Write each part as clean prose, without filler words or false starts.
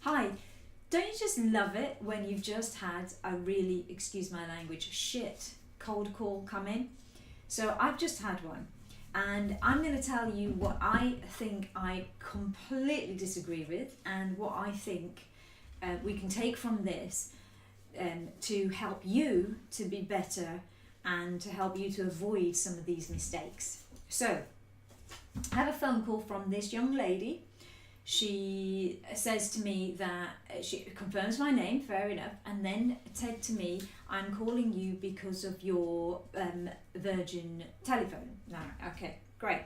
Hi, don't you just love it when you've just had a really, excuse my language, shit cold call come in? So I've just had one, and I'm going to tell you what I think I completely disagree with and what I think we can take from this to help you to be better and to help you to avoid some of these mistakes. So I have a phone call from this young lady. She says to me that she confirms my name, fair enough, and then said to me, I'm calling you because of your Virgin telephone. No, okay, great.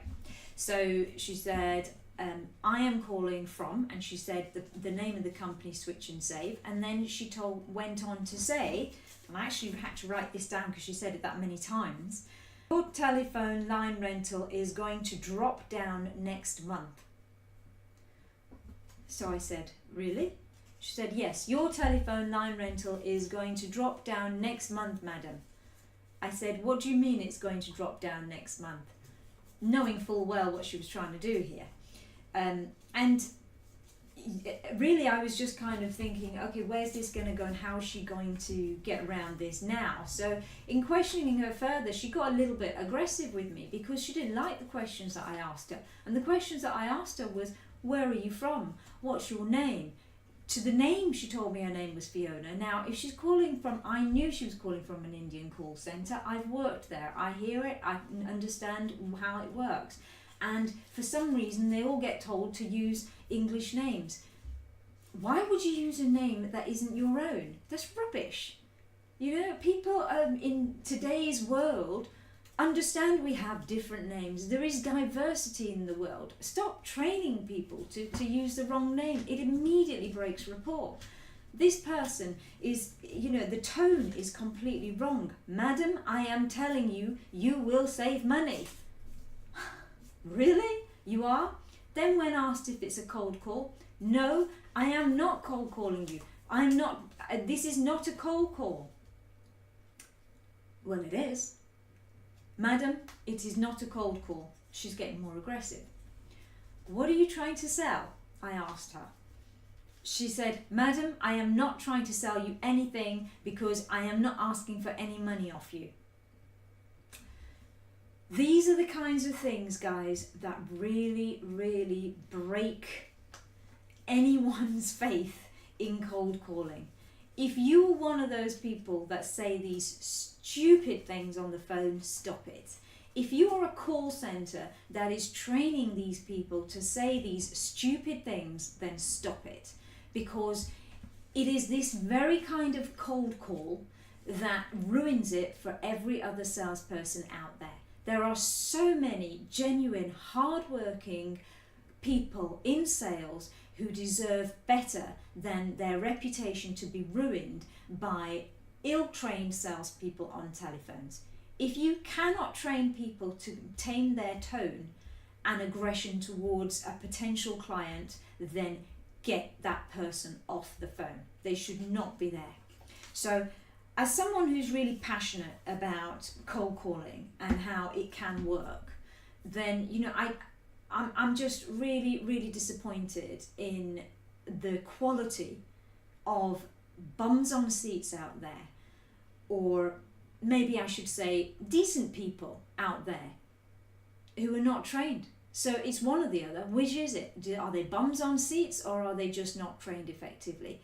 So she said, I am calling from, and she said the name of the company, Switch and Save, and then she went on to say, and I actually had to write this down because she said it that many times, your telephone line rental is going to drop down next month. So I said, really? She said, yes, your telephone line rental is going to drop down next month, madam. I said, what do you mean it's going to drop down next month? Knowing full well what she was trying to do here. And really I was just kind of thinking, okay, where's this going to go and how is she going to get around this now? So in questioning her further, she got a little bit aggressive with me because she didn't like the questions that I asked her. And the questions that I asked her was, where are you from? What's your name? To the name, she told me her name was Fiona. Now, if she's calling from, I knew she was calling from an Indian call centre. I've worked there. I hear it. I understand how it works. And for some reason, they all get told to use English names. Why would you use a name that isn't your own? That's rubbish. You know, people in today's world understand we have different names. There is diversity in the world. Stop training people to use the wrong name. It immediately breaks rapport. This person is, you know, the tone is completely wrong. Madam, I am telling you, you will save money. Really? You are? Then when asked if it's a cold call, no, I am not cold calling you. I'm not, this is not a cold call. Well, it is. Madam, it is not a cold call. She's getting more aggressive. What are you trying to sell? I asked her. She said, Madam, I am not trying to sell you anything because I am not asking for any money off you. These are the kinds of things, guys, that really, really break anyone's faith in cold calling. If you're one of those people that say these stupid things on the phone, stop it. If you are a call centre that is training these people to say these stupid things, then stop it. Because it is this very kind of cold call that ruins it for every other salesperson out there. There are so many genuine, hard-working people in sales who deserve better than their reputation to be ruined by ill-trained salespeople on telephones. If you cannot train people to tame their tone and aggression towards a potential client, then get that person off the phone. They should not be there. So, as someone who's really passionate about cold calling and how it can work, then, you know, I'm just really, really disappointed in the quality of bums on seats out there, or maybe I should say decent people out there who are not trained. So it's one or the other. Which is it? Are they bums on seats or are they just not trained effectively?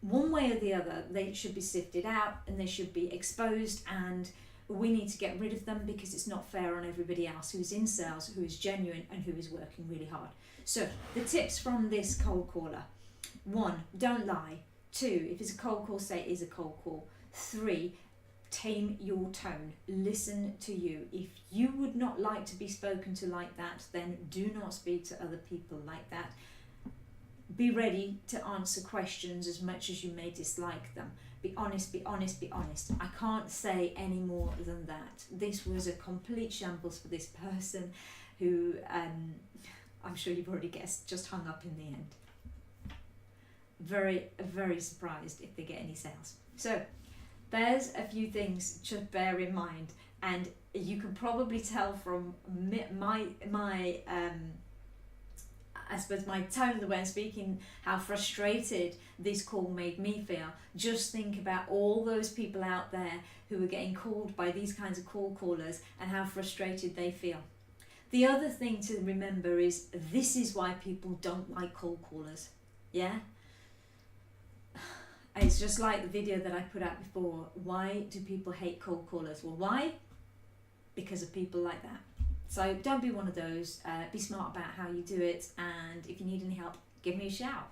One way or the other, they should be sifted out and they should be exposed, and we need to get rid of them because it's not fair on everybody else who's in sales, who is genuine and who is working really hard. So the tips from this cold caller: 1, don't lie. 2, if it's a cold call, say it is a cold call. 3, tame your tone. Listen to you. If you would not like to be spoken to like that, then do not speak to other people like that. Be ready to answer questions as much as you may dislike them. Be honest, be honest, be honest. I can't say any more than that. This was a complete shambles for this person who, I'm sure you've already guessed, just hung up in the end. Very, very surprised if they get any sales. So there's a few things to bear in mind, and you can probably tell from my I suppose my tone of the way I'm speaking, how frustrated this call made me feel. Just think about all those people out there who are getting called by these kinds of callers and how frustrated they feel. The other thing to remember is this is why people don't like cold callers. Yeah? It's just like the video that I put out before. Why do people hate cold callers? Well, why? Because of people like that. So don't be one of those. Be smart about how you do it, and if you need any help, give me a shout.